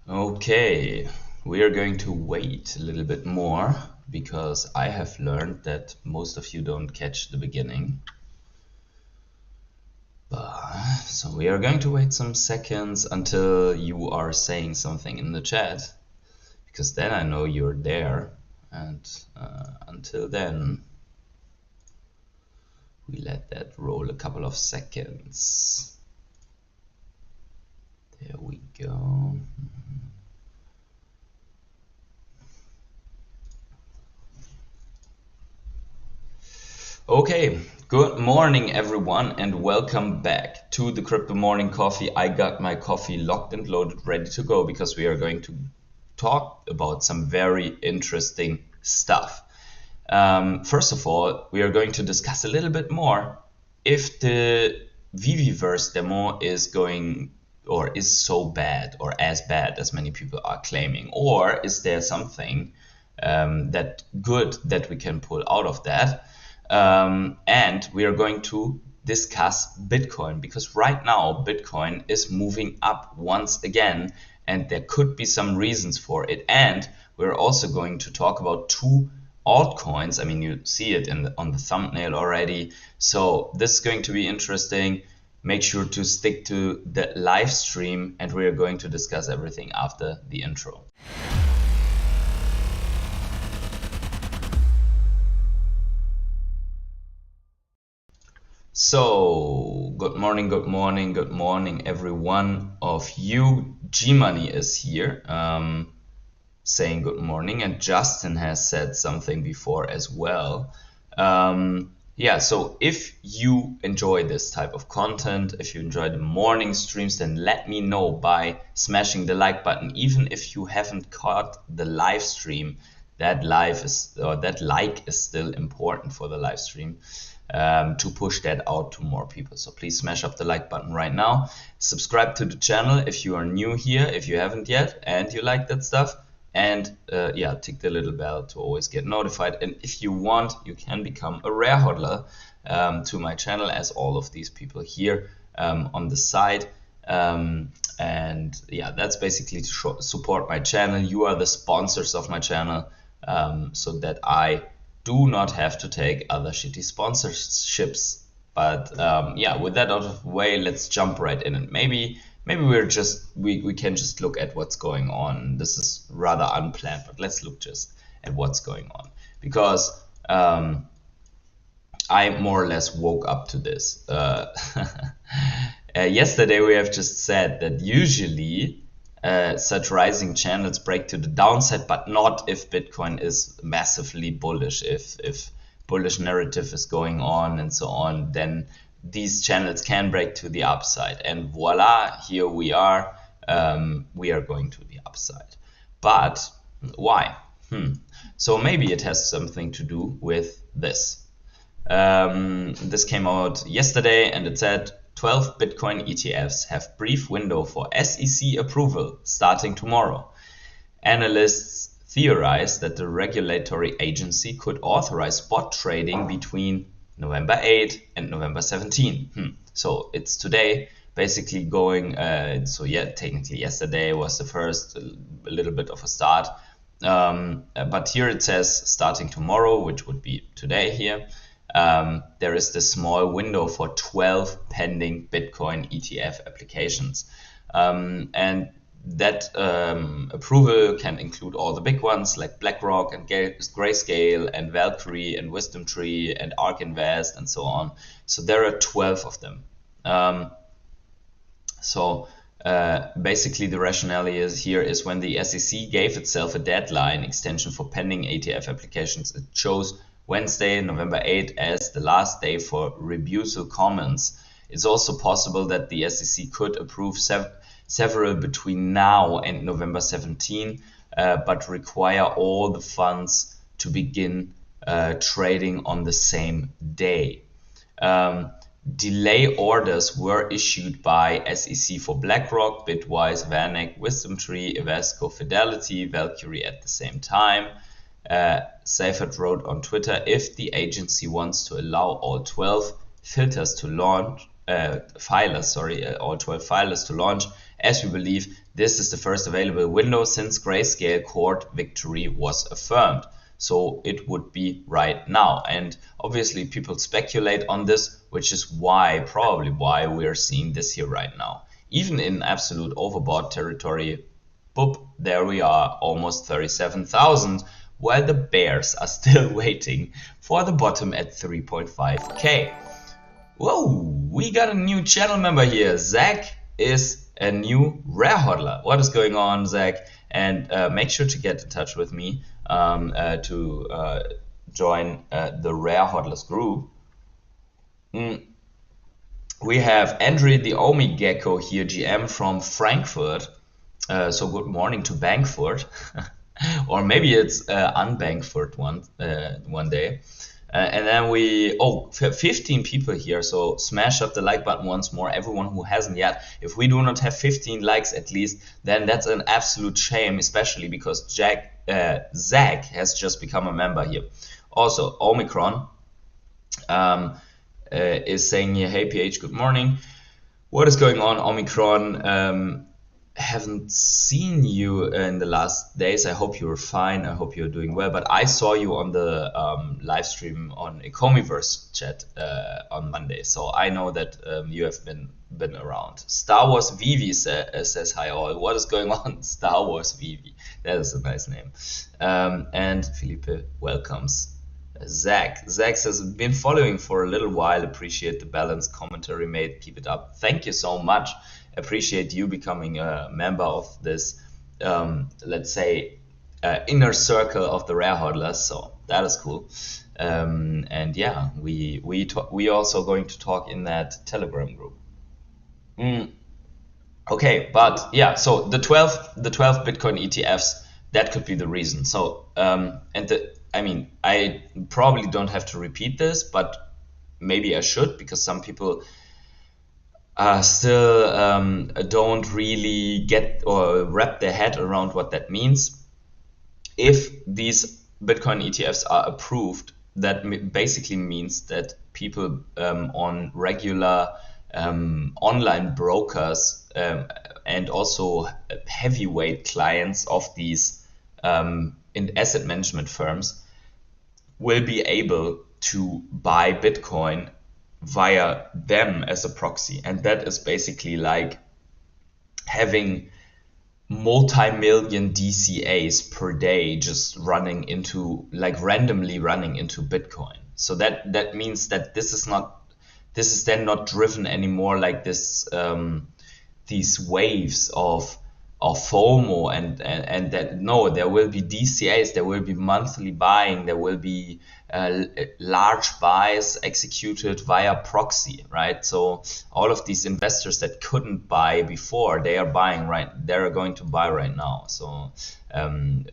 Okay, we are going to wait a little bit more because I have learned that most of you don't catch the beginning. So we are going to wait some seconds until you are saying something in the chat, because then I know you're there, and until then we let that roll a couple of seconds. There we go. Okay, good morning everyone and welcome back to the Crypto Morning Coffee. I got my coffee locked and loaded, ready to go, because we are going to talk about some very interesting stuff. First of all, we are going to discuss a little bit more if the Veveverse demo is going or is so bad or as bad as many people are claiming, or is there something that good that we can pull out of that. And we are going to discuss Bitcoin, because right now Bitcoin is moving up once again and there could be some reasons for it. And we're also going to talk about two altcoins. I mean, you see it on the thumbnail already. So this is going to be interesting. Make sure to stick to the live stream, and we are going to discuss everything after the intro. So, good morning, every one of you. G-Money is here saying good morning, and Justin has said something before as well. Yeah, so if you enjoy this type of content, if you enjoy the morning streams, then let me know by smashing the like button. Even if you haven't caught the live stream, that like is still important for the live stream. To push that out to more people. So please smash up the like button right now. Subscribe to the channel if you are new here, if you haven't yet, and you like that stuff. And yeah, tick the little bell to always get notified. And if you want, you can become a rare hodler to my channel, as all of these people here on the side. And yeah, that's basically to support my channel. You are the sponsors of my channel, so that I do not have to take other shitty sponsorships. But yeah, with that out of the way, let's jump right in, and maybe we can just look at what's going on. This is rather unplanned, but let's look just at what's going on, because I more or less woke up to this. Yesterday we have just said that usually such rising channels break to the downside, but not if Bitcoin is massively bullish. If bullish narrative is going on and so on, then these channels can break to the upside, and voila, here we are. We are going to the upside. But why? So maybe it has something to do with this. This came out yesterday, and it said 12 Bitcoin ETFs have brief window for SEC approval starting tomorrow. Analysts theorize that the regulatory agency could authorize spot trading between November 8 and November 17. So it's today, basically going, so yeah, technically yesterday was the first, a little bit of a start. But here it says starting tomorrow, which would be today here. There is this small window for 12 pending Bitcoin ETF applications. And that approval can include all the big ones like BlackRock and Grayscale and Valkyrie and Wisdom Tree and ARK Invest and so on. So there are 12 of them. Basically the rationale is when the SEC gave itself a deadline extension for pending ETF applications, it chose Wednesday, November 8 as the last day for rebuttal comments. It's also possible that the SEC could approve several between now and November 17, but require all the funds to begin trading on the same day. Delay orders were issued by SEC for BlackRock, Bitwise, VanEck, Wisdom Tree, Invesco, Fidelity, Valkyrie at the same time. Seifert wrote on Twitter, if the agency wants to allow all 12 filters to launch, all 12 filers to launch, as we believe this is the first available window since Grayscale court victory was affirmed. So it would be right now. And obviously people speculate on this, which is probably why we're seeing this here right now. Even in absolute overbought territory, boop, there we are, almost 37,000, while the bears are still waiting for the bottom at 3.5k. Whoa, we got a new channel member here. Zach is a new rare hodler. What is going on, Zach? And make sure to get in touch with me to join the rare hodlers group. We have Andre the Omi Gecko here, GM from Frankfurt. So good morning to Bankfurt. Or maybe it's unbankfurt one day. And then 15 people here, so smash up the like button once more, everyone who hasn't yet. If we do not have 15 likes at least, then that's an absolute shame, especially because Zach has just become a member here. Also, Omicron is saying here, hey PH, good morning. What is going on, Omicron? Haven't seen you in the last days. I hope you're fine. I hope you're doing well. But I saw you on the live stream on Ecomiverse chat on Monday, so I know that you have been around. Star Wars Veve says hi all. What is going on, Star Wars Veve? That is a nice name. And Felipe welcomes Zach. Zach says, been following for a little while. Appreciate the balanced commentary made. Keep it up. Thank you so much. Appreciate you becoming a member of this, let's say, inner circle of the rare hodlers. So that is cool. And yeah, we also going to talk in that Telegram group. Okay, but yeah, so the 12 Bitcoin ETFs, that could be the reason. So I probably don't have to repeat this, but maybe I should, because some people still don't really get or wrap their head around what that means. If these Bitcoin ETFs are approved, that basically means that people on regular online brokers and also heavyweight clients of these in asset management firms will be able to buy Bitcoin via them as a proxy. And that is basically like having multi-million DCAs per day just randomly running into Bitcoin. So that means that this is then not driven anymore like this these waves of FOMO and that no, there will be DCAs, there will be monthly buying, there will be large buys executed via proxy, right? So all of these investors that couldn't buy before, they are going to buy right now. So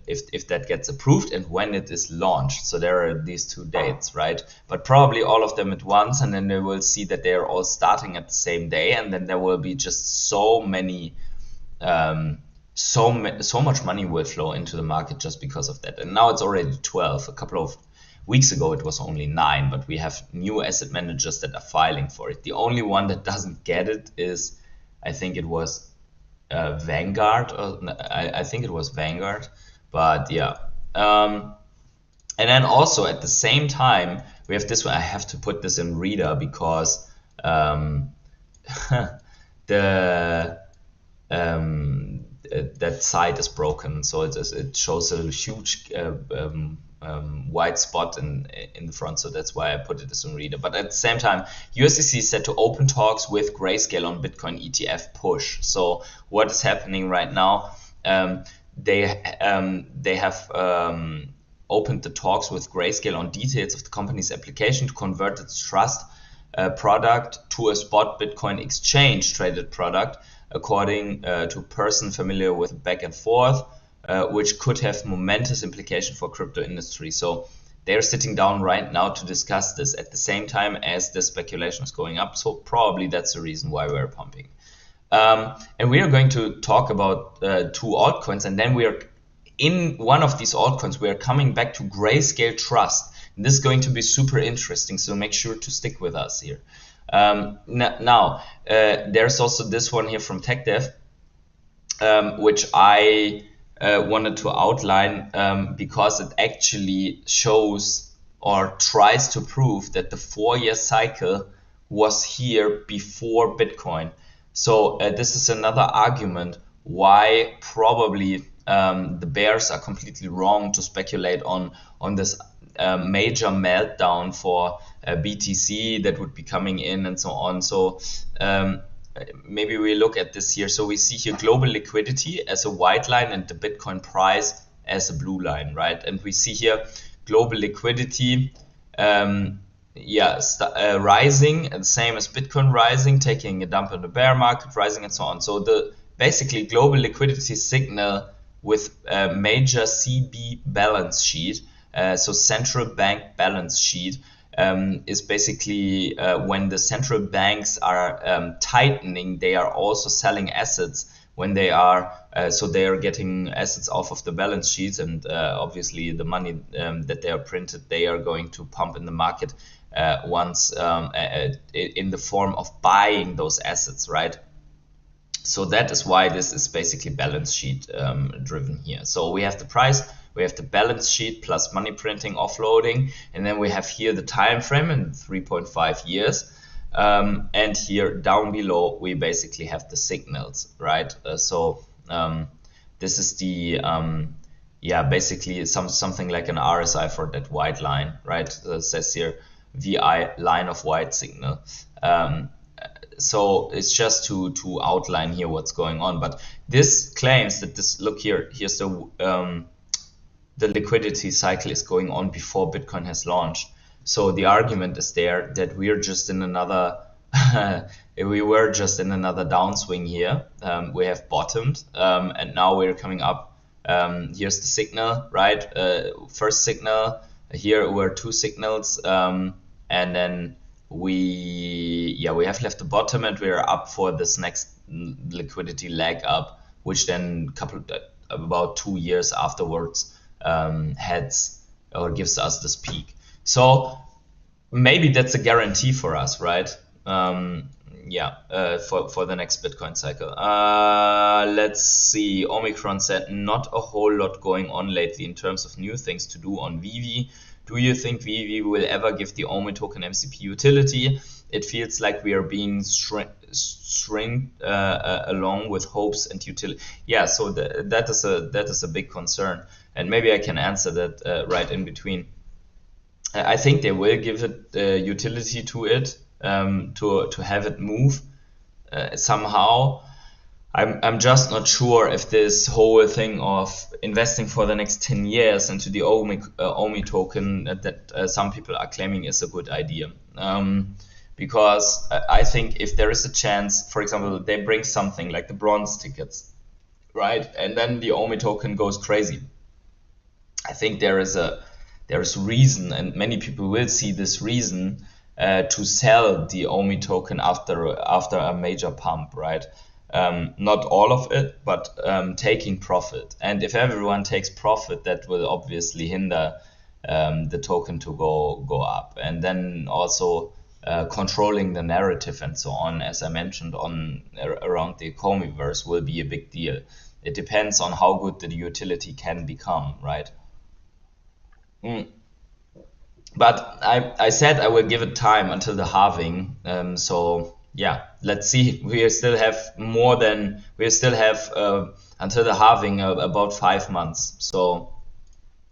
if that gets approved and when it is launched, so there are these two dates, right? But probably all of them at once, and then they will see that they are all starting at the same day, and then there will be just so much money will flow into the market just because of that. And now it's already 12. A couple of weeks ago it was only 9, but we have new asset managers that are filing for it. The only one that doesn't get it is, I think it was Vanguard. I think it was Vanguard, but yeah. And then also at the same time we have this one. I have to put this in Reader because that site is broken, so it shows a huge white spot in the front, so that's why I put it as in Reader. But at the same time, USDC is set to open talks with Grayscale on Bitcoin ETF push. So what is happening right now? They have opened the talks with Grayscale on details of the company's application to convert its trust product to a spot Bitcoin exchange traded product, according to a person familiar with back and forth, which could have momentous implication for crypto industry. So they're sitting down right now to discuss this at the same time as the speculation is going up. So probably that's the reason why we're pumping. And we are going to talk about 2 altcoins, and then we are in one of these altcoins, we are coming back to Grayscale Trust. And this is going to be super interesting, so make sure to stick with us here. Now, there's also this one here from TechDev, which I wanted to outline because it actually shows or tries to prove that the 4-year cycle was here before Bitcoin. So this is another argument why probably the bears are completely wrong to speculate on this major meltdown for BTC that would be coming in and so on. So maybe we look at this here. So we see here global liquidity as a white line and the Bitcoin price as a blue line, right? And we see here global liquidity rising, and same as Bitcoin rising, taking a dump in the bear market, rising and so on. So the basically global liquidity signal with a major CB balance sheet, so central bank balance sheet, is basically when the central banks are tightening, they are also selling assets when they are, so they are getting assets off of the balance sheets, and obviously the money that they are printed, they are going to pump in the market once in the form of buying those assets, right? So that is why this is basically balance sheet driven here. So we have the price, we have the balance sheet plus money printing, offloading, and then we have here the time frame in 3.5 years. And here down below we basically have the signals, right? This is the basically something like an RSI for that white line, right? It says here VI, line of white signal. So it's just to outline here what's going on, but this claims that this, look here, here's the liquidity cycle is going on before Bitcoin has launched. So the argument is there that we're just in another we were just in another downswing here. We have bottomed, and now we're coming up. Here's the signal, right? First signal. Here were two signals, and then we have left the bottom, and we're up for this next liquidity leg up, which then about 2 years afterwards heads or gives us this peak. So maybe that's a guarantee for us, right? For the next Bitcoin cycle. Let's see. Omicron said not a whole lot going on lately in terms of new things to do on Veve. Do you think Veve will ever give the EOMI token MCP utility? It feels like we are being stringed along with hopes and utility. Yeah, so that is a big concern, and maybe I can answer that right in between. I think they will give it utility to it, to have it move somehow. I'm just not sure if this whole thing of investing for the next 10 years into the EOMI token that some people are claiming is a good idea. Because I think if there is a chance, for example, they bring something like the bronze tickets, right? And then the EOMI token goes crazy. I think there is reason, and many people will see this reason to sell the EOMI token after a major pump, right? Not all of it, but taking profit. And if everyone takes profit, that will obviously hinder the token to go up. And then also controlling the narrative and so on, as I mentioned around the Ecomiverse, will be a big deal. It depends on how good the utility can become, right? But I said I will give it time until the halving. So yeah, let's see. We still have until the halving about 5 months. So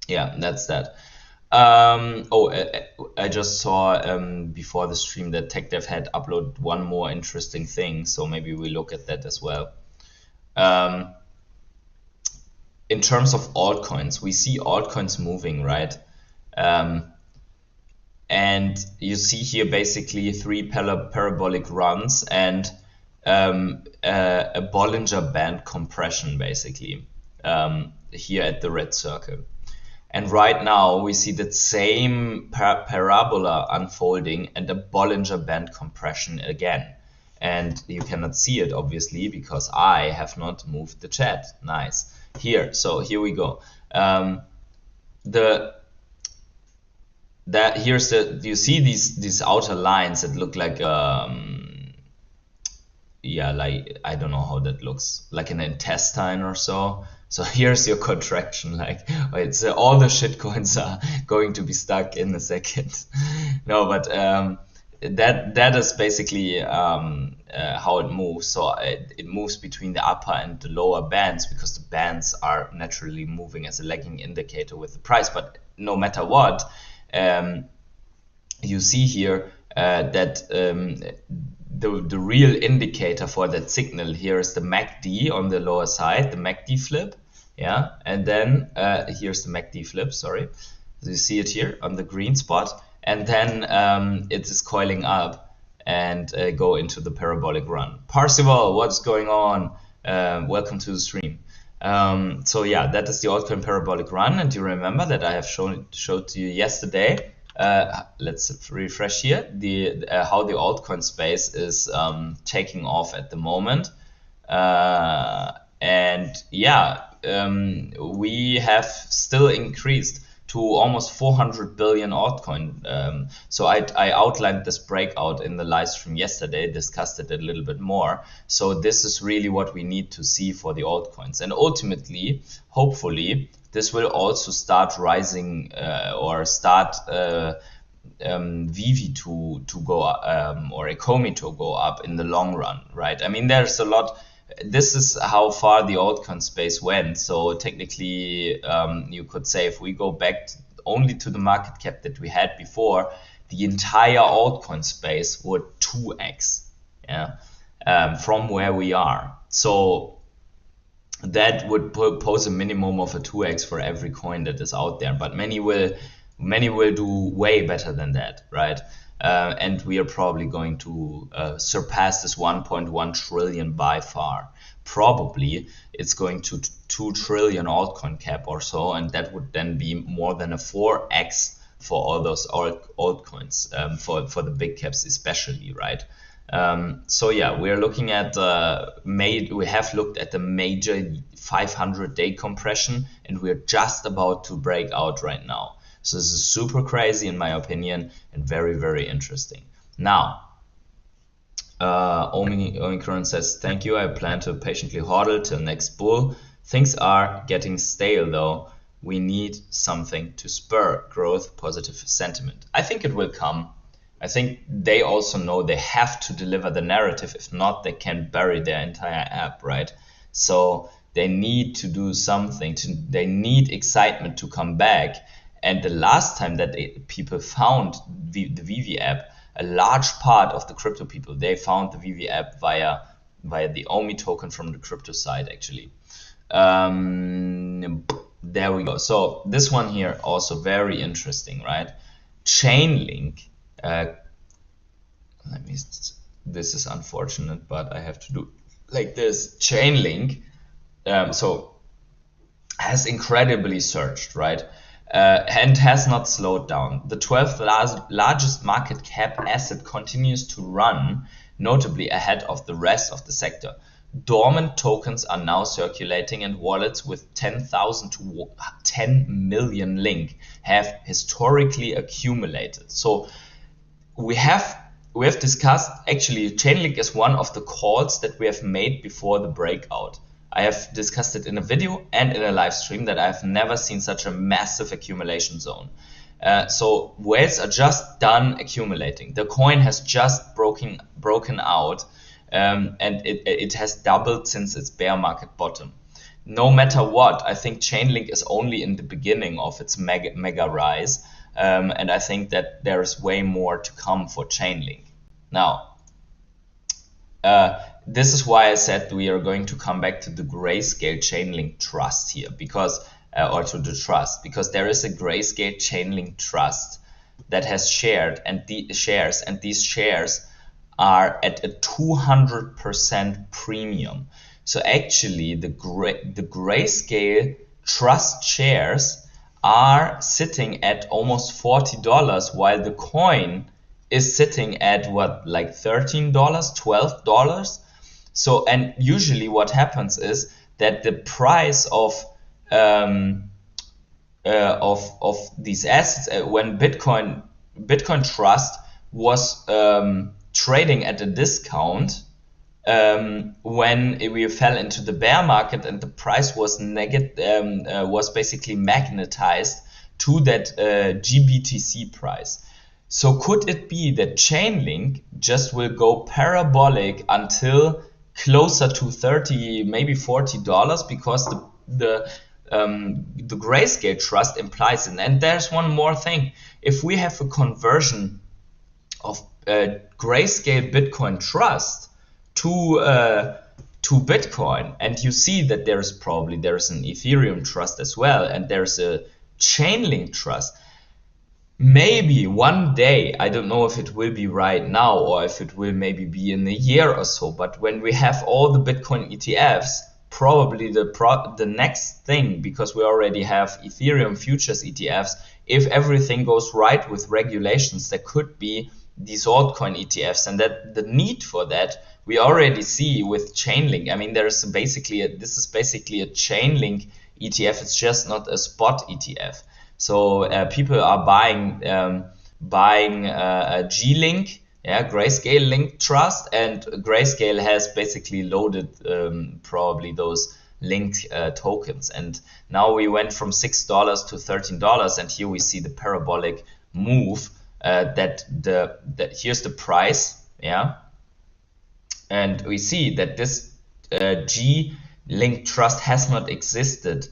yeah, that's that. I just saw before the stream that TechDev had uploaded one more interesting thing. So maybe we look at that as well. In terms of altcoins, we see altcoins moving, right? And you see here basically 3 parabolic runs and a Bollinger Band compression basically here at the red circle. And right now we see that same parabola unfolding and a Bollinger Band compression again. And you cannot see it obviously because I have not moved the chat. Nice. Here, so here we go. that here's the, you see these outer lines that look like yeah, like I don't know how that looks, like an intestine or so. So here's your contraction, like it's all the shit coins are going to be stuck in a second. No, but that is basically how it moves. So it moves between the upper and the lower bands, because the bands are naturally moving as a lagging indicator with the price. But no matter what, you see here that the real indicator for that signal here is the MACD on the lower side, the MACD flip, yeah, and then here's the MACD flip, sorry, so you see it here on the green spot, and then it is coiling up and go into the parabolic run. Parzival, what's going on? Welcome to the stream. So yeah, that is the altcoin parabolic run, and you remember that I have showed to you yesterday. Let's refresh here the how the altcoin space is taking off at the moment, and yeah, we have still increased to almost 400 billion altcoin. So I outlined this breakout in the live stream yesterday, discussed it a little bit more. So this is really what we need to see for the altcoins, and ultimately, hopefully, this will also start rising or start Veve to go or Ecomi to go up in the long run, right? I mean, there's a lot. This is how far the altcoin space went. So technically, you could say if we go back only to the market cap that we had before, the entire altcoin space would 2x, yeah, from where we are. So that would pose a minimum of a 2x for every coin that is out there, but many will do way better than that, right? And we are probably going to surpass this 1.1 trillion by far. Probably it's going to 2 trillion altcoin cap or so, and that would then be more than a 4x for all those altcoins, for the big caps especially, right? So yeah, we're looking at we have looked at the major 500-day compression, and we're just about to break out right now. So this is super crazy in my opinion, and very, very interesting. Now, Omicron says, thank you, I plan to patiently hodl till next bull. Things are getting stale though. We need something to spur growth, positive sentiment. I think it will come. I think they also know they have to deliver the narrative. If not, they can bury their entire app, right? So they need to do something. They need excitement to come back. And the last time that people found the Veve app, a large part of the crypto people, they found the Veve app via the EOMI token from the crypto side, actually. There we go. So this one here also very interesting, right? Chainlink. This is unfortunate, but I have to do like this. Chainlink, so has incredibly surged, right? And has not slowed down. The 12th largest market cap asset continues to run, notably ahead of the rest of the sector. Dormant tokens are now circulating, and wallets with 10,000 to 10 million link have historically accumulated. So we have discussed, actually, Chainlink is one of the calls that we have made before the breakout. I have discussed it in a video and in a live stream that I've never seen such a massive accumulation zone. So whales are just done accumulating. The coin has just broken out, and it has doubled since its bear market bottom. No matter what, I think Chainlink is only in the beginning of its mega rise, and I think that there is way more to come for Chainlink. Now, this is why I said we are going to come back to the Grayscale Chainlink trust here, because or to the trust, because there is a Grayscale Chainlink trust that has shared and these shares are at a 200% premium. So actually the Grayscale trust shares are sitting at almost $40, while the coin is sitting at what, like $13, $12? So, and usually what happens is that the price of of these assets when Bitcoin Trust was trading at a discount when we fell into the bear market and the price was was basically magnetized to that GBTC price. So could it be that Chainlink just will go parabolic until closer to 30, maybe $40, because the Grayscale trust implies it? And there's one more thing: if we have a conversion of Grayscale Bitcoin trust to Bitcoin, and you see that there's an Ethereum trust as well, and there's a Chainlink trust. Maybe one day, I don't know if it will be right now or if it will maybe be in a year or so, but when we have all the Bitcoin ETFs, probably the next thing, because we already have Ethereum futures ETFs, if everything goes right with regulations, there could be these altcoin ETFs, and that the need for that we already see with Chainlink. I mean, this is basically a Chainlink ETF. It's just not a spot ETF. So people are buying a G-Link, Grayscale Link Trust, and Grayscale has basically loaded probably those Link tokens. And now we went from $6 to $13, and here we see the parabolic move. That here's the price, and we see that this G-Link Trust has not existed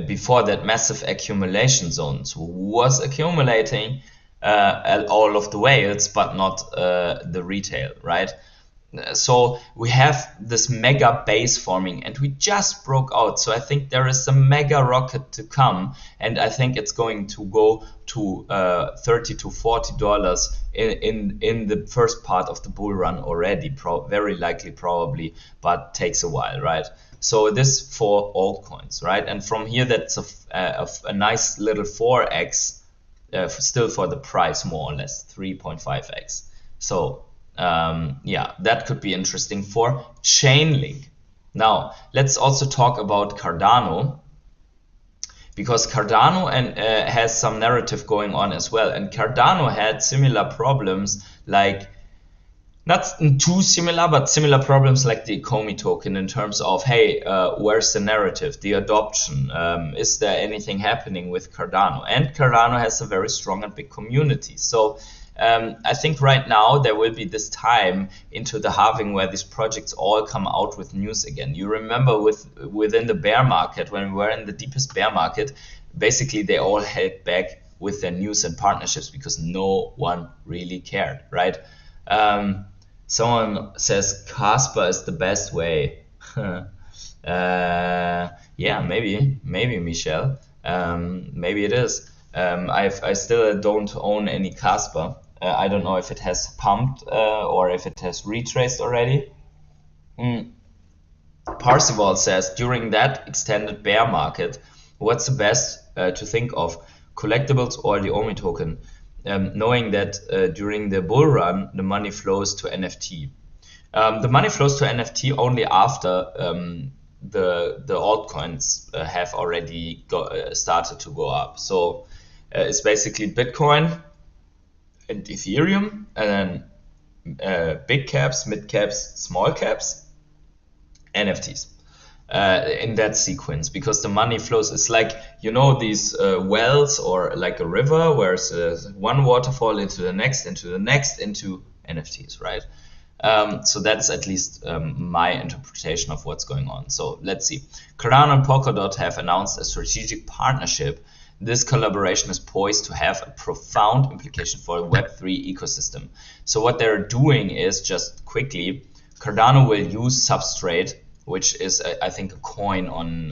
before that massive accumulation zone. So was accumulating all of the whales, but not the retail, right? So we have this mega base forming, and we just broke out. So I think there is a mega rocket to come, and I think it's going to go to $30 to $40 in the first part of the bull run already. Very likely, probably, but takes a while, right? So this for altcoins, right? And from here, that's a nice little 4x still for the price, more or less 3.5x. So that could be interesting for Chainlink. Now let's also talk about Cardano, because Cardano has some narrative going on as well, and Cardano had similar problems, like not too similar, but similar problems like the Ecomi token, in terms of, hey, where's the narrative, the adoption, is there anything happening with Cardano? And Cardano has a very strong and big community. So I think right now there will be this time into the halving where these projects all come out with news again. You remember within the bear market, when we were in the deepest bear market, basically they all held back with their news and partnerships because no one really cared, right? Someone says Casper is the best way. Yeah, maybe Michelle. Maybe it is. I still don't own any Casper. I don't know if it has pumped or if it has retraced already. Parsival says, during that extended bear market, what's the best to think of, collectibles or the EOMI token? Knowing that during the bull run, the money flows to NFT. The money flows to NFT only after the altcoins have already started to go up. So it's basically Bitcoin and Ethereum, and then big caps, mid caps, small caps, NFTs. In that sequence, because the money flows, it's like, these wells, or like a river where it's one waterfall into the next, into NFTs, right? So that's at least my interpretation of what's going on. So let's see. Cardano and Polkadot have announced a strategic partnership. This collaboration is poised to have a profound implication for the Web3 ecosystem. So what they're doing is, just quickly, Cardano will use Substrate, which is, I think, a coin on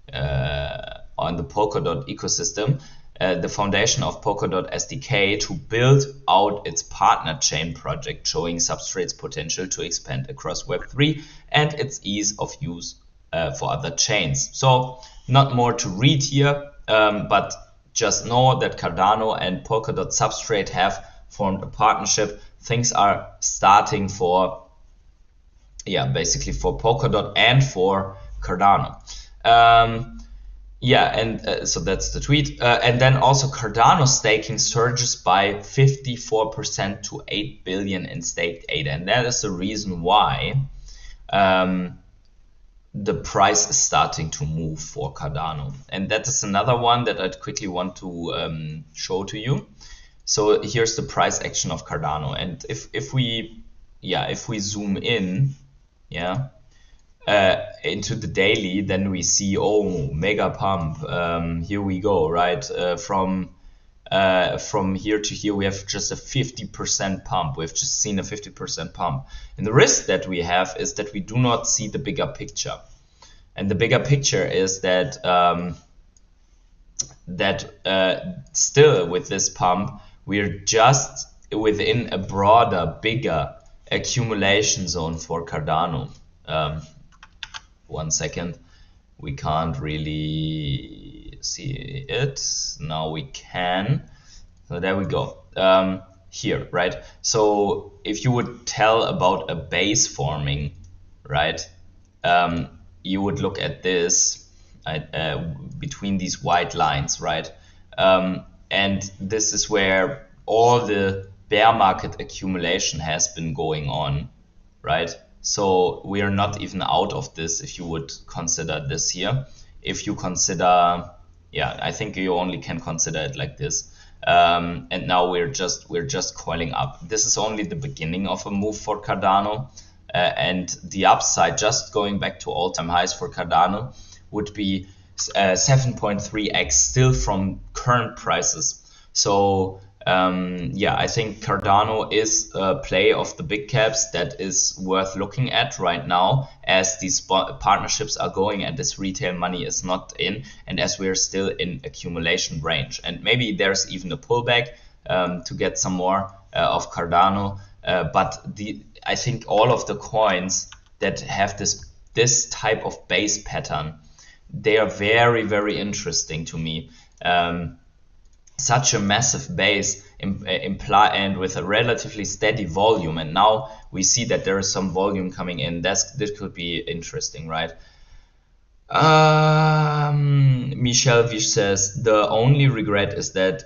the Polkadot ecosystem, the foundation of Polkadot SDK, to build out its partner chain project, showing Substrate's potential to expand across Web3 and its ease of use for other chains. So not more to read here, but just know that Cardano and Polkadot Substrate have formed a partnership. Things are starting for, basically for Polkadot and for Cardano. Yeah, and so that's the tweet. And then also Cardano staking surges by 54% to 8 billion in staked ADA. And that is the reason why the price is starting to move for Cardano. And that is another one that I'd quickly want to show to you. So here's the price action of Cardano. And if we zoom in, into the daily, then we see, oh, mega pump. Here we go, right? From here to here, we have just a 50% pump. We've just seen a 50% pump. And the risk that we have is that we do not see the bigger picture. And the bigger picture is that still with this pump, we're just within a broader, bigger accumulation zone for Cardano. 1 second, we can't really see it. Now we can. So there we go. Here, right? So if you would tell about a base forming, right? You would look at this between these white lines, right? And this is where all the bear market accumulation has been going on, right? So we are not even out of this if you would consider this here. If you consider, I think you only can consider it like this. And now we're just coiling up. This is only the beginning of a move for Cardano. And the upside, just going back to all-time highs for Cardano, would be 7.3x still from current prices. So I think Cardano is a play of the big caps that is worth looking at right now, as these partnerships are going and this retail money is not in, and as we're still in accumulation range. And maybe there's even a pullback to get some more of Cardano. But I think all of the coins that have this type of base pattern, they are very, very interesting to me. Such a massive base and with a relatively steady volume, and now we see that there is some volume coming in. This could be interesting, right? Michelle Vish says the only regret is that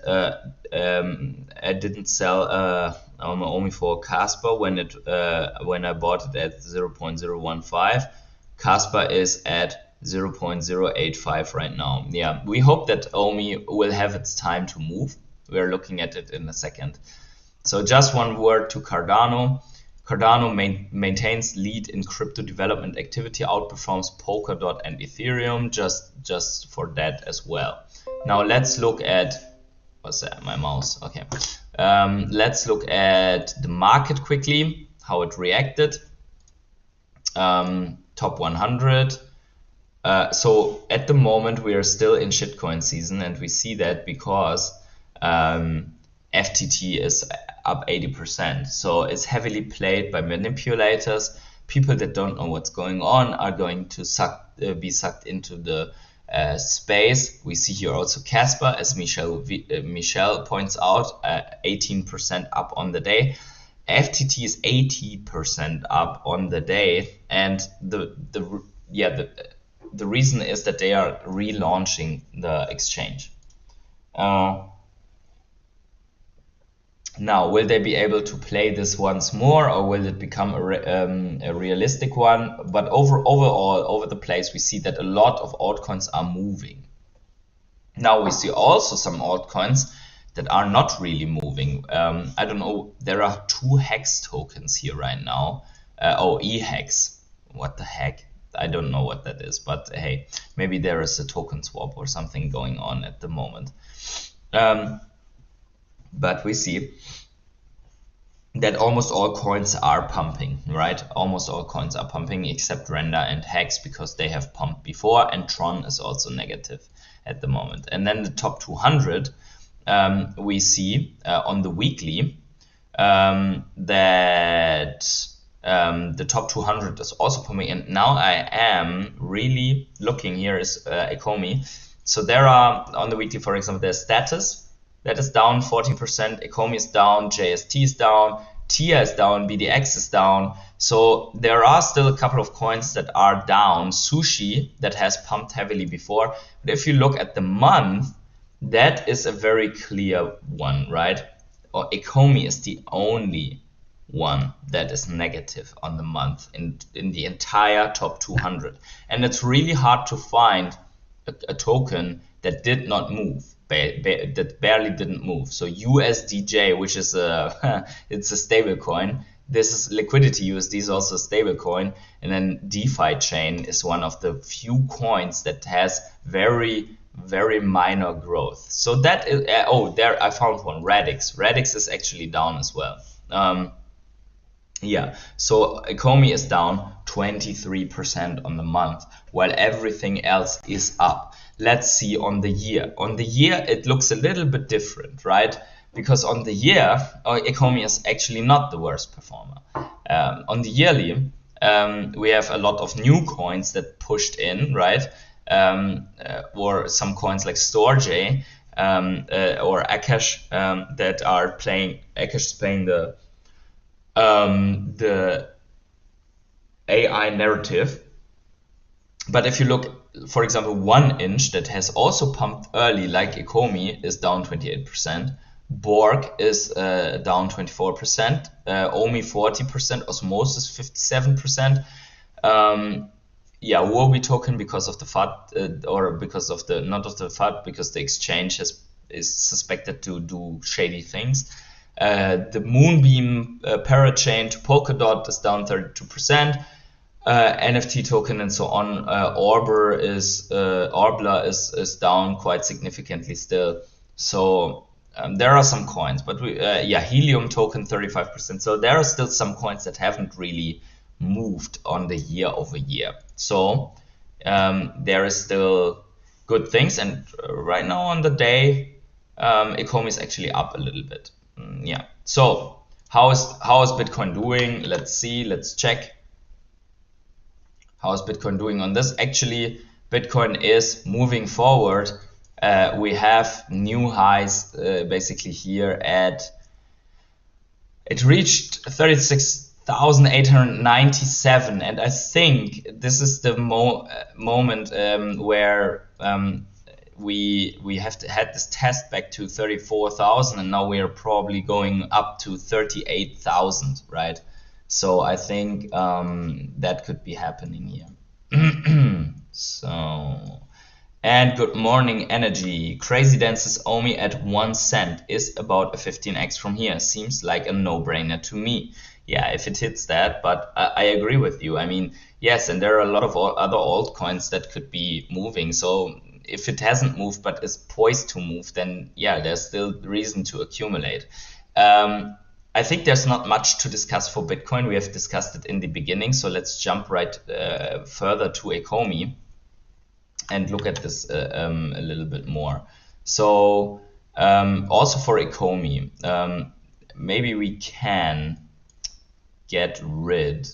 I didn't sell only for Casper when I bought it at 0.015. Casper is at 0.085 right now. Yeah, we hope that EOMI will have its time to move. We're looking at it in a second. So just one word to Cardano. Cardano maintains lead in crypto development activity, outperforms Polkadot and Ethereum, just for that as well. Now let's look at, what's that, my mouse, okay. Let's look at the market quickly, how it reacted. Top 100. So at the moment we are still in shitcoin season, and we see that because FTT is up 80%. So it's heavily played by manipulators. People that don't know what's going on are going to be sucked into the space. We see here also Casper, as Michelle points out, 18% up on the day. FTT is 80% up on the day, and the reason is that they are relaunching the exchange. Now, will they be able to play this once more, or will it become a realistic one? But overall, over the place, we see that a lot of altcoins are moving. Now, we see also some altcoins that are not really moving. I don't know, there are 2 Hex tokens here right now. eHex, what the heck? I don't know what that is, but hey, maybe there is a token swap or something going on at the moment. But we see that almost all coins are pumping, right? Almost all coins are pumping except Render and Hex, because they have pumped before, and Tron is also negative at the moment. And then the top 200, we see on the weekly that the top 200 is also pumping. And now I am really looking, here is Ecomi. So there are, on the weekly, for example, there's status that is down 14%, Ecomi is down, JST is down, TIA is down, BDX is down. So there are still a couple of coins that are down. Sushi, that has pumped heavily before. But if you look at the month, that is a very clear one, right? Or Ecomi is the only one that is negative on the month in the entire top 200. And it's really hard to find a token that did not move, that barely didn't move. So USDJ, which is it's a stable coin. This is Liquidity USD is also a stable coin. And then DeFi Chain is one of the few coins that has very minor growth. So that is, oh, there I found one, Radix. Radix is actually down as well. Yeah, so Ecomi is down 23% on the month, while everything else is up. Let's see on the year. On the year, it looks a little bit different, right? Because on the year, Ecomi is actually not the worst performer. On the yearly, we have a lot of new coins that pushed in, right? Or some coins like StoreJ or Akash that are playing. Akash is playing the AI narrative. But if you look, for example, 1 inch that has also pumped early, like Ecomi, is down 28%. Borg is down 24%. EOMI 40%. Osmosis 57%. Yeah, Wobi token because of the FUD, or because of the, not of the FUD, because the exchange is suspected to do shady things. The Moonbeam parachain to Polkadot is down 32%. NFT token and so on. Orbler is down quite significantly still. So there are some coins, but yeah, Helium token 35%. So there are still some coins that haven't really moved on the year over year. So there is still good things, and right now on the day, Ecomi is actually up a little bit. Yeah. So how is Bitcoin doing? Let's see. Let's check. How is Bitcoin doing on this? Actually, Bitcoin is moving forward. We have new highs basically here at, it reached 36,897, and I think this is the moment where we have had this test back to 34,000, and now we are probably going up to 38,000, right? So I think that could be happening here. So, and good morning, Energy. Crazy Dance's EOMI at 1 cent is about a 15x from here. Seems like a no-brainer to me. Yeah, if it hits that, but I agree with you. I mean, yes, and there are a lot of other altcoins that could be moving. So if it hasn't moved but is poised to move, then yeah, there's still reason to accumulate. I think there's not much to discuss for Bitcoin. We have discussed it in the beginning, so let's jump right further to Ecomi and look at this a little bit more. So also for Ecomi, maybe we can get rid.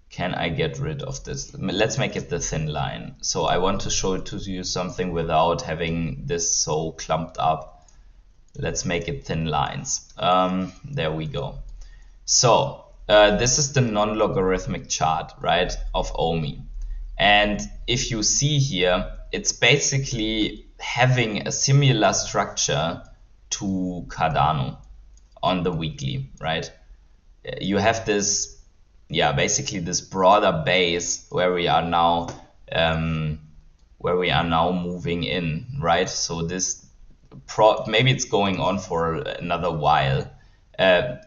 Can I get rid of this? Let's make it the thin line. So I want to show it to you something without having this so clumped up. Let's make it thin lines. There we go. So this is the non-logarithmic chart, right, of EOMI. And if you see here, it's basically having a similar structure to Cardano on the weekly, right? You have this, yeah, basically this broader base where we are now moving in, right? So this maybe it's going on for another while,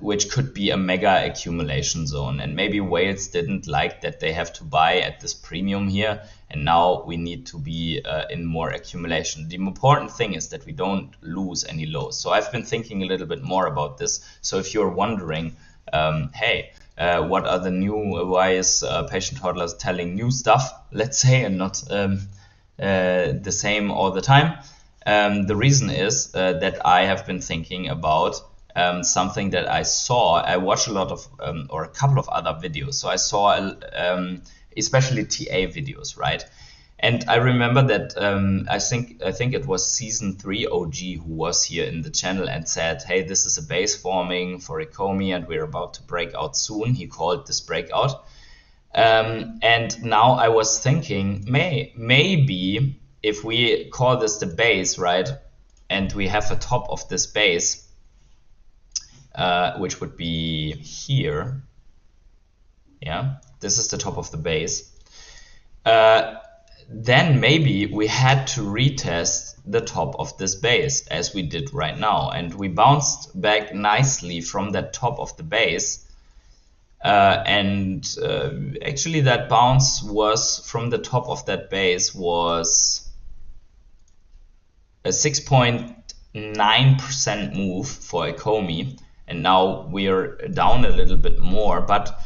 which could be a mega accumulation zone. And maybe whales didn't like that they have to buy at this premium here, and now we need to be in more accumulation. The important thing is that we don't lose any lows. So I've been thinking a little bit more about this. So if you're wondering, hey, what are the new, why is Patient Hodlers telling new stuff, let's say, and not the same all the time? The reason is that I have been thinking about something that I saw. I watched a lot of, or a couple of other videos. So I saw especially TA videos, right? And I remember that I think it was season 3 OG who was here in the channel and said, hey, this is a base forming for Ecomi and we're about to break out soon. He called this breakout. And now I was thinking, maybe if we call this the base, right, and we have a top of this base, which would be here. Yeah, this is the top of the base. Then maybe we had to retest the top of this base as we did right now, and we bounced back nicely from that top of the base, actually that bounce was from the top of that base was a 6.9% move for Ecomi, and now we're down a little bit more. But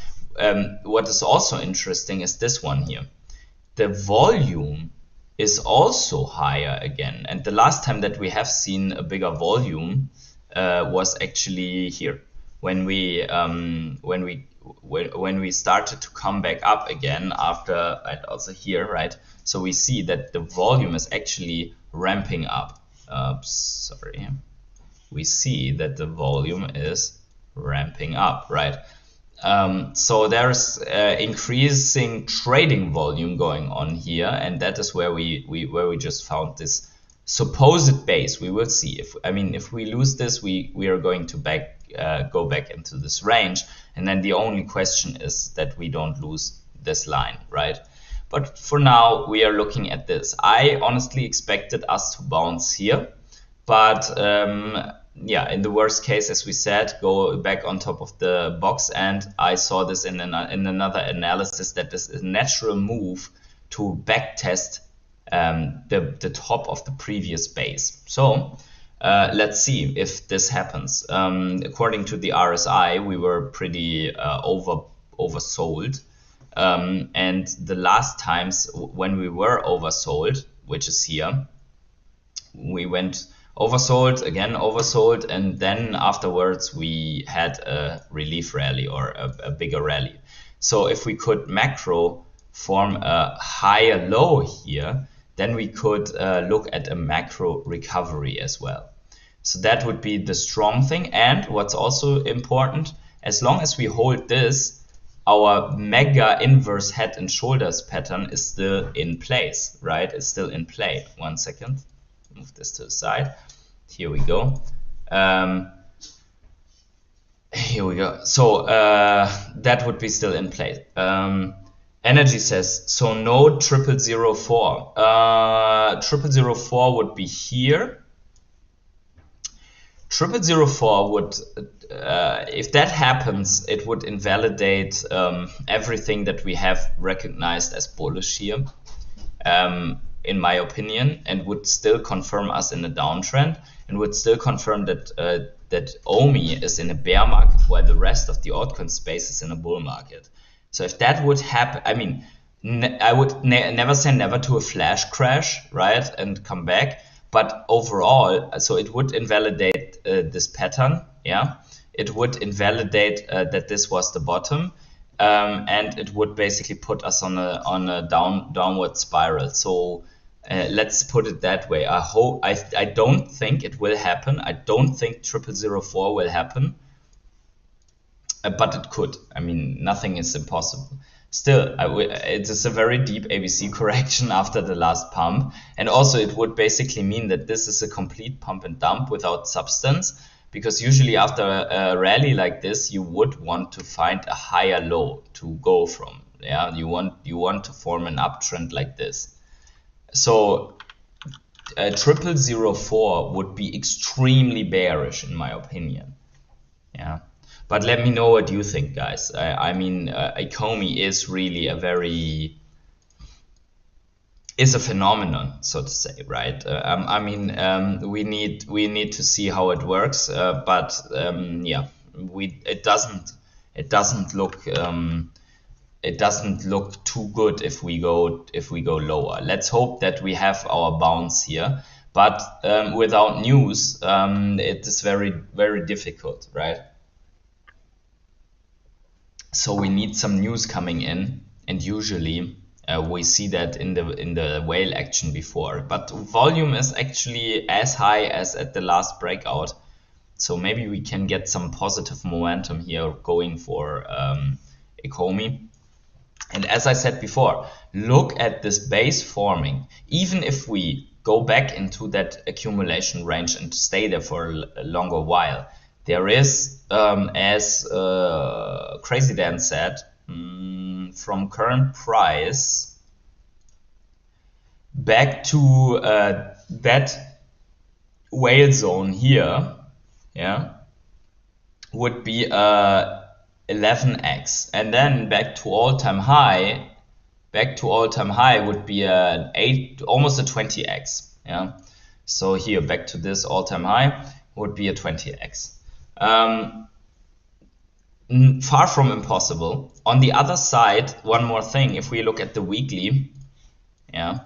what is also interesting is this one here. The volume is also higher again, and the last time that we have seen a bigger volume was actually here when we started to come back up again after, and also here, right? So we see that the volume is actually ramping up. Sorry, we see that the volume is ramping up, right? So there's increasing trading volume going on here, and that is where we just found this supposed base. We will see if we lose this, we are going to go back into this range, and then the only question is that we don't lose this line, right? But for now we are looking at this. I honestly expected us to bounce here, but yeah, in the worst case, as we said, go back on top of the box, and I saw this in another analysis that this is a natural move to backtest the top of the previous base. So let's see if this happens. According to the RSI, we were pretty oversold, and the last times when we were oversold, which is here, we went oversold, again oversold, and then afterwards we had a relief rally or a bigger rally. So if we could macro form a higher low here, then we could look at a macro recovery as well. So that would be the strong thing. And what's also important, as long as we hold this, our mega inverse head and shoulders pattern is still in place, right? It's still in play. 1 second, move this to the side. Here we go. Here we go. So that would be still in play. Energy says, so no 0004. 0004 would be here. 0004 would, if that happens, it would invalidate everything that we have recognized as bullish here, in my opinion, and would still confirm us in a downtrend, and would still confirm that that EOMI is in a bear market while the rest of the altcoin space is in a bull market. So if that would happen, I mean, I would never say never to a flash crash, right, and come back. But overall, so it would invalidate this pattern, yeah. It would invalidate that this was the bottom, and it would basically put us on a downward spiral. So let's put it that way. I don't think it will happen. I don't think 0004 will happen, but it could. I mean, nothing is impossible. Still, it is a very deep ABC correction after the last pump, and also it would basically mean that this is a complete pump and dump without substance, because usually after a rally like this, you would want to find a higher low to go from. Yeah, you want to form an uptrend like this. So 0004 would be extremely bearish in my opinion. Yeah. But let me know what you think, guys. I mean, Ecomi is really is a phenomenon, so to say, right? I mean, we need to see how it works, but yeah, it doesn't look too good if we go lower. Let's hope that we have our bounce here, but without news, it is very, very difficult, right? So we need some news coming in, and usually We see that in the whale action before, but volume is actually as high as at the last breakout. So maybe we can get some positive momentum here going for Ecomi. And as I said before, look at this base forming. Even if we go back into that accumulation range and stay there for a longer while, there is, as Crazy Dan said, from current price back to that whale zone here, yeah, would be 11x, and then back to all-time high would be an 8, almost a 20x, yeah. So here back to this all-time high would be a 20x. Far from impossible. On the other side, one more thing, if we look at the weekly, yeah,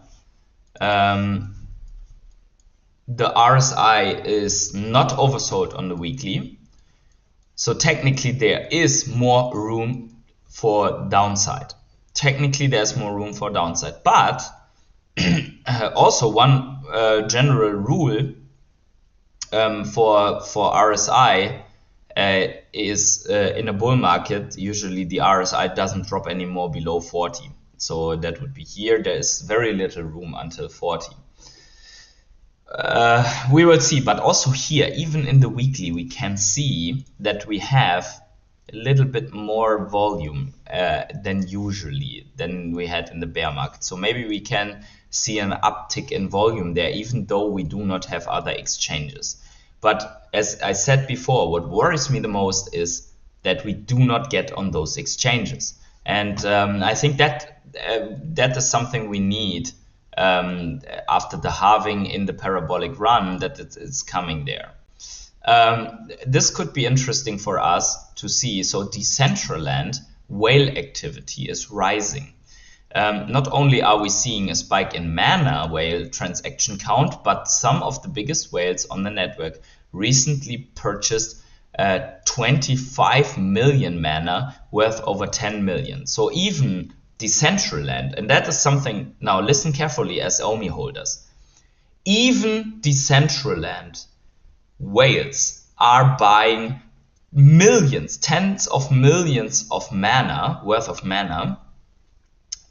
the RSI is not oversold on the weekly, so technically there is more room for downside. Technically there's more room for downside, but also one general rule for RSI is in a bull market, usually the RSI doesn't drop anymore below 40. So that would be here. There is very little room until 40. We will see, but also here, even in the weekly, we can see that we have a little bit more volume than we had in the bear market. So maybe we can see an uptick in volume there, even though we do not have other exchanges. But as I said before, what worries me the most is that we do not get on those exchanges. And I think that that is something we need after the halving in the parabolic run, that it's coming there. This could be interesting for us to see. So Decentraland whale activity is rising. Not only are we seeing a spike in mana whale transaction count, but some of the biggest whales on the network recently purchased 25 million mana worth over 10 million. So even Decentraland, and that is something, now listen carefully as EOMI holders, even Decentraland whales are buying millions, tens of millions of mana, worth of mana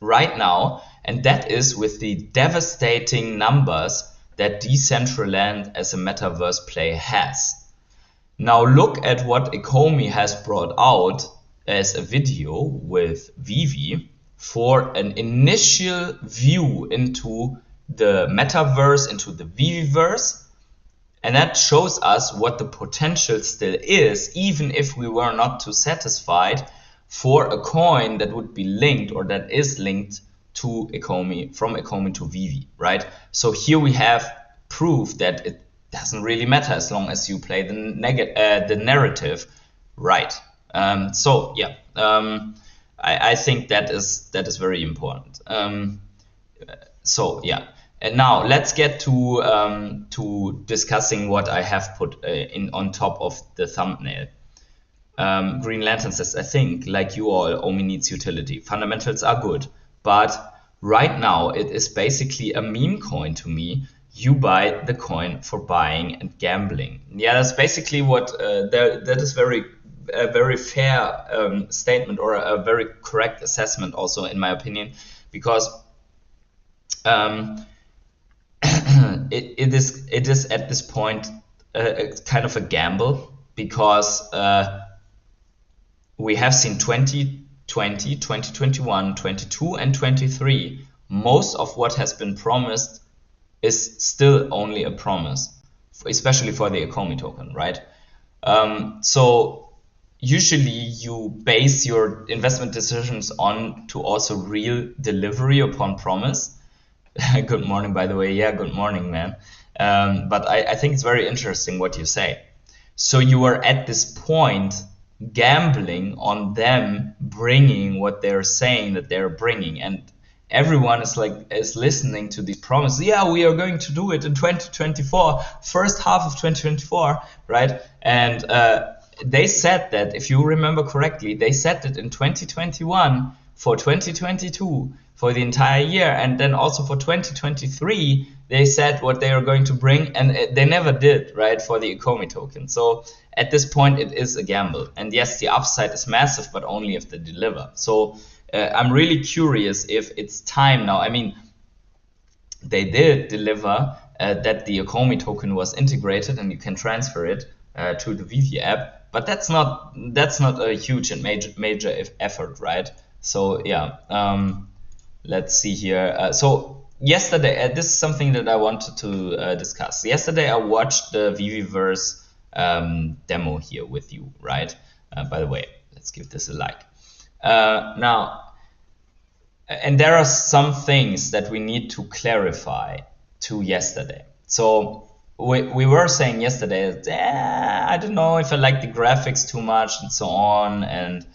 right now, and that is with the devastating numbers that Decentraland as a metaverse play has. Now look at what Ecomi has brought out as a video with Veve for an initial view into the metaverse, into the Veveverse, and that shows us what the potential still is, even if we were not too satisfied for a coin that would be linked or that is linked to Ecomi, from Ecomi to Veve, right? So here we have proof that it doesn't really matter as long as you play the narrative right. So yeah, I think that is very important. So yeah, and now let's get to discussing what I have put in on top of the thumbnail. Green Lantern says, I think, like you all, EOMI needs utility. Fundamentals are good, but right now it is basically a meme coin to me. You buy the coin for buying and gambling. Yeah, that's basically what that is a very fair statement, or a very correct assessment also, in my opinion, because it is at this point kind of a gamble, because we have seen 2020, 2021, 22 and 23. Most of what has been promised is still only a promise, especially for the Ecomi token, right? So usually you base your investment decisions on to also real delivery upon promise. Good morning, by the way. Yeah, good morning, man. But I think it's very interesting what you say. So you are at this point gambling on them bringing what they're saying that they're bringing, and everyone is listening to these promises. Yeah, we are going to do it in 2024, first half of 2024, right? And they said that, if you remember correctly, they said that in 2021 for 2022, for the entire year, and then also for 2023 they said what they are going to bring, and they never did, right, for the Ecomi token. So at this point it is a gamble, and yes, the upside is massive, but only if they deliver. So I'm really curious if it's time now. I mean, they did deliver that the Ecomi token was integrated and you can transfer it to the Veve app, but that's not a huge and major effort, right? So yeah, let's see here. So yesterday, this is something that I wanted to discuss. Yesterday I watched the Veveverse demo here with you, right? By the way, let's give this a like. Now, and there are some things that we need to clarify to yesterday. So we were saying yesterday that I don't know if I like the graphics too much and so on, and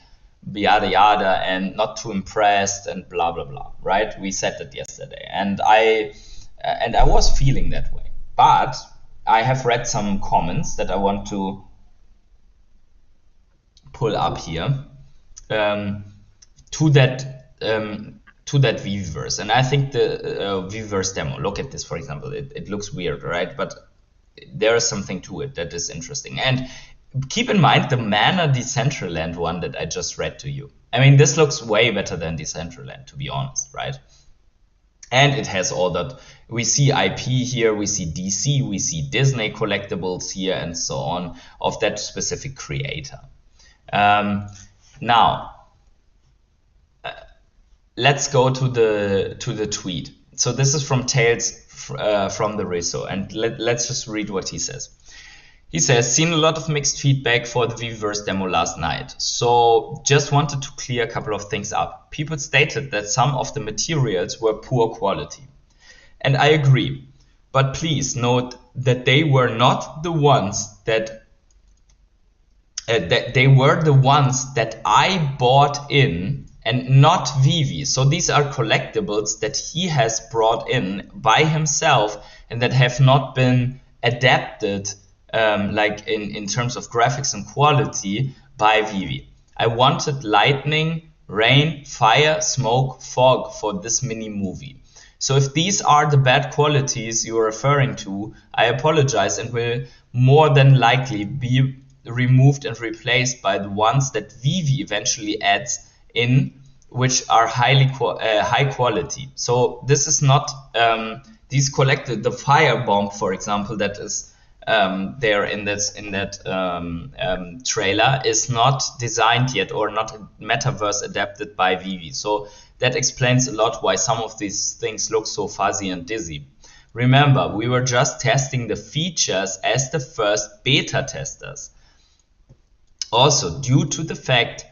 yada yada, and not too impressed and blah blah blah, right? We said that yesterday, and I was feeling that way. But I have read some comments that I want to pull up here to that Veveverse, and I think the Veveverse demo. Look at this, for example. It looks weird, right? But there is something to it that is interesting. And keep in mind the Mana Decentraland one that I just read to you. I mean, this looks way better than Decentraland, to be honest, right? And it has all that. We see IP here, we see DC, we see Disney collectibles here, and so on, of that specific creator. Now, let's go to the tweet. So this is from Tails from the Reso, and let's just read what he says. He says, seen a lot of mixed feedback for the Veveverse demo last night, so just wanted to clear a couple of things up. People stated that some of the materials were poor quality, and I agree, but please note that they were not the ones that they were the ones that I bought in, and not Veve. So these are collectibles that he has brought in by himself and that have not been adapted like in terms of graphics and quality by Veve. I wanted lightning, rain, fire, smoke, fog for this mini movie. So if these are the bad qualities you're referring to, I apologize and will more than likely be removed and replaced by the ones that Veve eventually adds in, which are high quality. So this is not these collected, the firebomb, for example, that is there in that trailer is not designed yet or not metaverse adapted by Veve. So that explains a lot why some of these things look so fuzzy and dizzy. Remember, we were just testing the features as the first beta testers. Also, due to the fact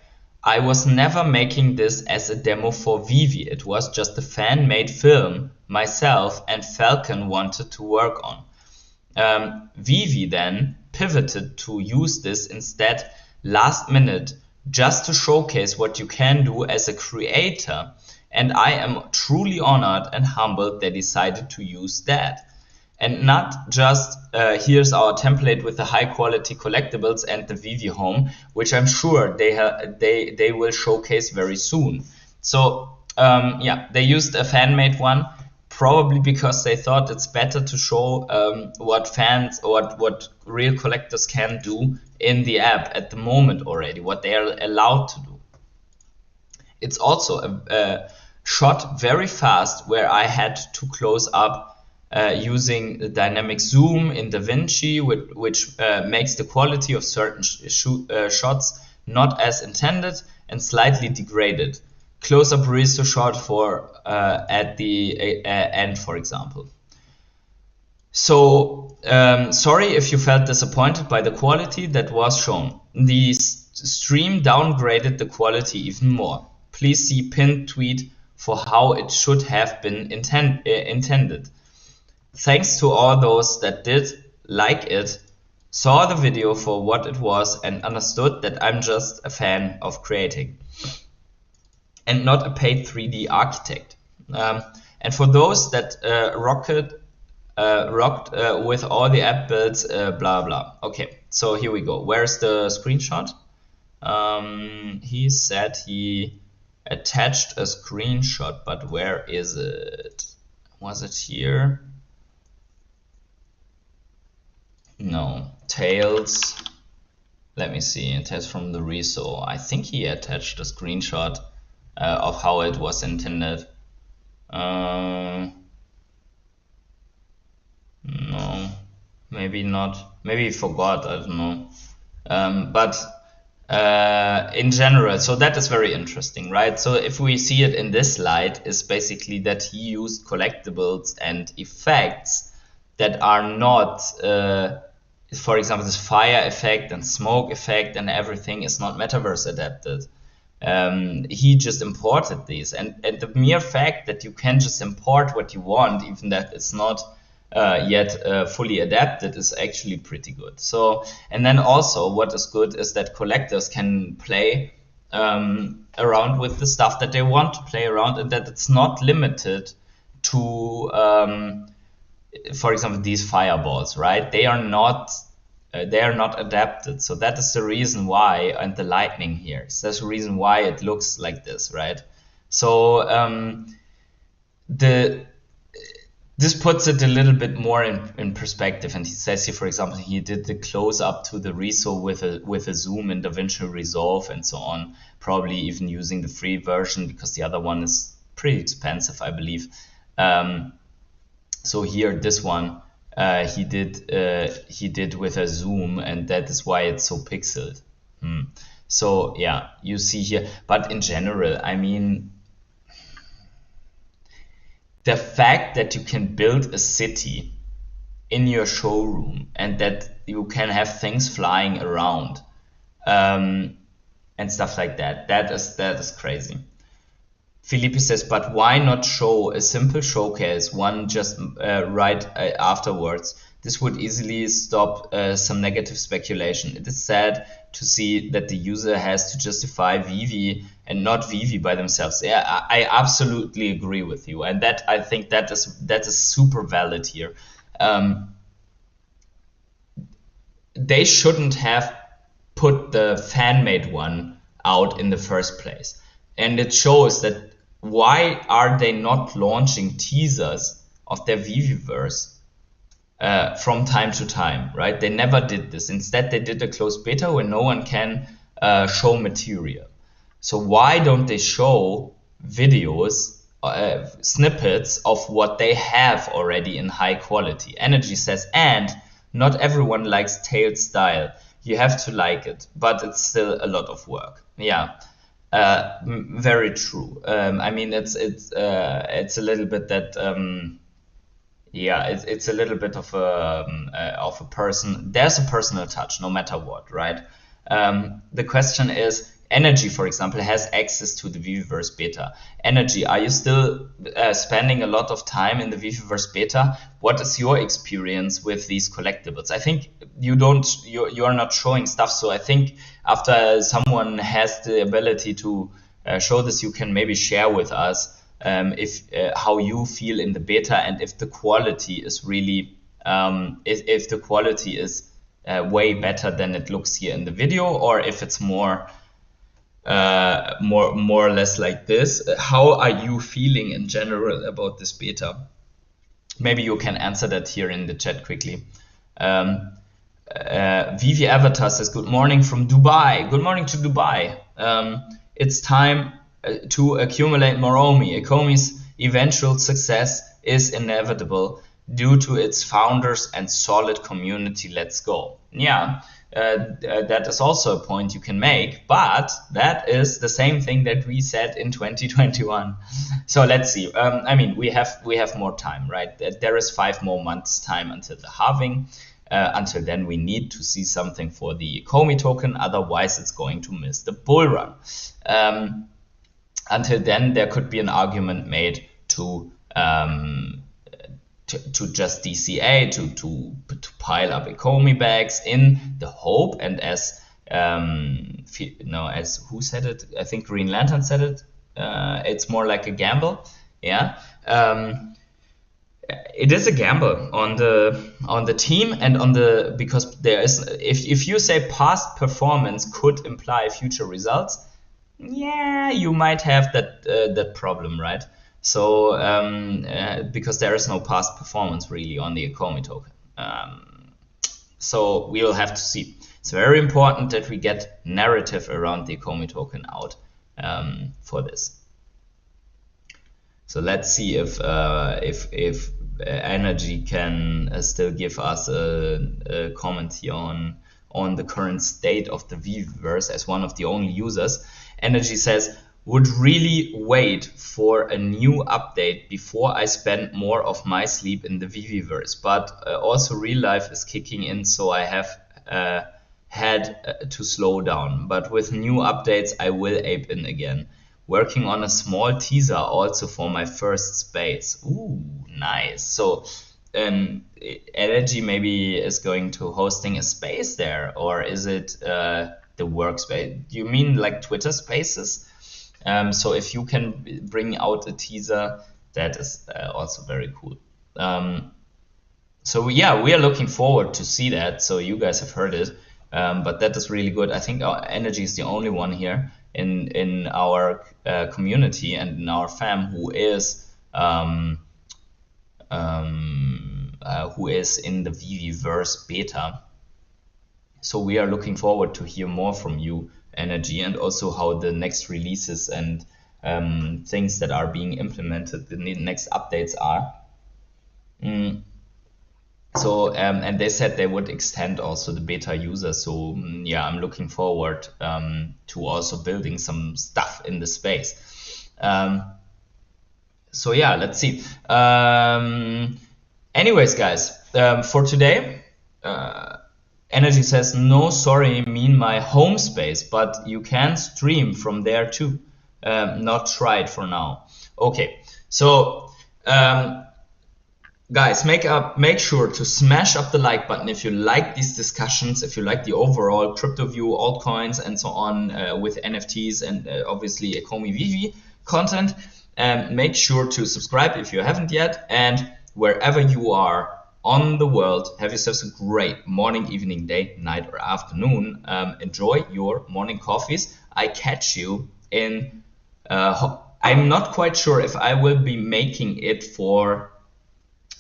I was never making this as a demo for Veve, it was just a fan-made film myself and Falcon wanted to work on. Veve then pivoted to use this instead last minute just to showcase what you can do as a creator, and I am truly honored and humbled they decided to use that. And not just here's our template with the high quality collectibles and the Veve home, which I'm sure they will showcase very soon. So yeah, they used a fan-made one, probably because they thought it's better to show what fans or what real collectors can do in the app at the moment already, what they are allowed to do. It's also a shot very fast where I had to close up using the dynamic zoom in DaVinci, which makes the quality of certain shots not as intended and slightly degraded. Close-up Reso shot for at the end, for example. So sorry if you felt disappointed by the quality that was shown. The stream downgraded the quality even more. Please see pinned tweet for how it should have been intended. Thanks to all those that did like it, saw the video for what it was, and understood that I'm just a fan of creating and not a paid 3D architect. And for those that rocked with all the app builds, blah blah. Okay, so here we go. Where's the screenshot? He said he attached a screenshot, but where is it? Was it here? No, tails. Let me see. It has from the reso. I think he attached a screenshot of how it was intended. No, maybe not. Maybe he forgot. I don't know. But in general, so that is very interesting, right? So if we see it in this light, is basically that he used collectibles and effects that are not, for example, this fire effect and smoke effect and everything is not metaverse adapted. He just imported these, and the mere fact that you can just import what you want, even that it's not yet fully adapted, is actually pretty good. So, and then also what is good is that collectors can play around with the stuff that they want to play around, and that it's not limited to, for example, these fireballs, right? They are not adapted. So that is the reason why, and the lightning here, so that's the reason why it looks like this, right? So this puts it a little bit more in perspective. And he says here, for example, he did the close up to the reso with a zoom in DaVinci Resolve and so on, probably even using the free version because the other one is pretty expensive, I believe. So here, this one, he did with a zoom, and that is why it's so pixeled. So yeah, you see here, but in general, I mean, the fact that you can build a city in your showroom and that you can have things flying around and stuff like that, that is crazy. Felipe says, but why not show a simple showcase, one just right afterwards? This would easily stop some negative speculation. It is sad to see that the user has to justify Veve and not Veve by themselves. Yeah, I absolutely agree with you, and that I think that is super valid here. They shouldn't have put the fan-made one out in the first place, and it shows that why are they not launching teasers of their Veveverse from time to time, right? They never did this. Instead, they did a closed beta where no one can show material. So why don't they show videos, snippets of what they have already in high quality? Energy says, and not everyone likes tailed style. You have to like it, but it's still a lot of work. Yeah. Very true. I mean, it's a little bit that yeah, it's a little bit of a person. There's a personal touch, no matter what, right? The question is, Energy, for example, has access to the Veveverse beta. Energy, are you still spending a lot of time in the Veveverse beta? What is your experience with these collectibles? I think you are not showing stuff. So I think after someone has the ability to show this, you can maybe share with us if how you feel in the beta, and if the quality is really if the quality is way better than it looks here in the video, or if it's more or less like this. How are you feeling in general about this beta? Maybe you can answer that here in the chat quickly. Vivi Avatar says, good morning from Dubai. Good morning to Dubai. It's time to accumulate more EOMI. Ecomi's eventual success is inevitable due to its founders and solid community. Let's go. Yeah. That is also a point you can make, but that is the same thing that we said in 2021. So let's see. I mean, we have more time, right? There is 5 more months time until the halving. Until then, we need to see something for the Ecomi token. Otherwise, it's going to miss the bull run. Until then, there could be an argument made to just DCA, to pile up Ecomi bags in the hope, and as as who said it? I think Green Lantern said it. It's more like a gamble. Yeah. It is a gamble on the team and on the, because there is, if you say past performance could imply future results, yeah, you might have that problem, right? So because there is no past performance really on the Ecomi token. So we will have to see. It's very important that we get narrative around the Ecomi token out for this. So let's see if Energy can still give us a comment here on the current state of the Veveverse as one of the only users. Energy says, would really wait for a new update before I spend more of my sleep in the Veveverse, but also real life is kicking in, so I have had to slow down. But with new updates, I will ape in again. Working on a small teaser also for my first space. Ooh, nice. So Energy maybe is going to hosting a space there, or is it the workspace? Do you mean like Twitter Spaces? So if you can bring out a teaser, that is also very cool. So yeah, we are looking forward to see that. So you guys have heard it, but that is really good. I think our Energy is the only one here in our community and in our fam who is in the Veveverse beta. So we are looking forward to hear more from you, Energy, and also how the next releases and things that are being implemented, the next updates are. So and they said they would extend also the beta user. So yeah, I'm looking forward to also building some stuff in the space. So yeah, let's see. Anyways, guys, for today, Energy says, no, sorry, mean my home space, but you can stream from there too. Not tried for now. Okay, so guys, make sure to smash up the like button if you like these discussions, if you like the overall crypto view, altcoins, and so on with NFTs and obviously Ecomi Veve content. Make sure to subscribe if you haven't yet, and wherever you are on the world, have yourselves a great morning, evening, day, night, or afternoon. Enjoy your morning coffees. I catch you in, I'm not quite sure if I will be making it for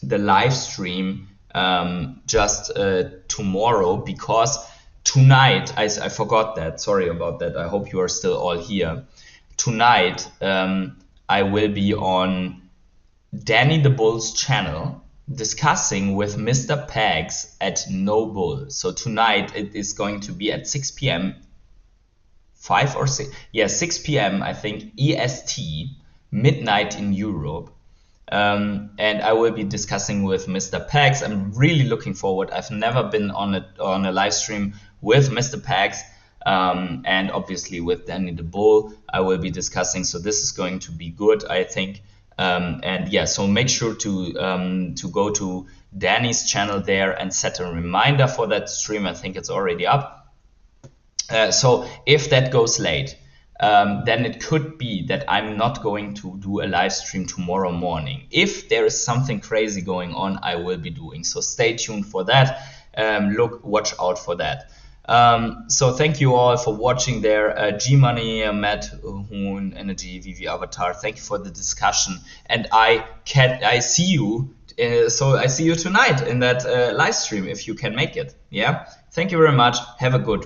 the live stream just tomorrow, because tonight, I forgot that, sorry about that, I hope you are still all here. Tonight, I will be on Danny the Bull's channel discussing with Mr. Pags at No Bull. So tonight it is going to be at 6 p.m. 5 or 6, yeah, 6 p.m. I think EST, midnight in Europe. And I will be discussing with Mr. Pags. I'm really looking forward. I've never been on a live stream with Mr. Pags, and obviously with Danny the Bull I will be discussing. So this is going to be good, I think. And yeah, so make sure to go to Danny's channel there and set a reminder for that stream. I think it's already up. So if that goes late, then it could be that I'm not going to do a live stream tomorrow morning. If there is something crazy going on, I will be doing. So stay tuned for that. Watch out for that. So thank you all for watching there. G-Money, Matt, Hoon, Energy, Veve Avatar, thank you for the discussion. And I see you, so I see you tonight in that live stream if you can make it. Yeah, thank you very much. Have a good one.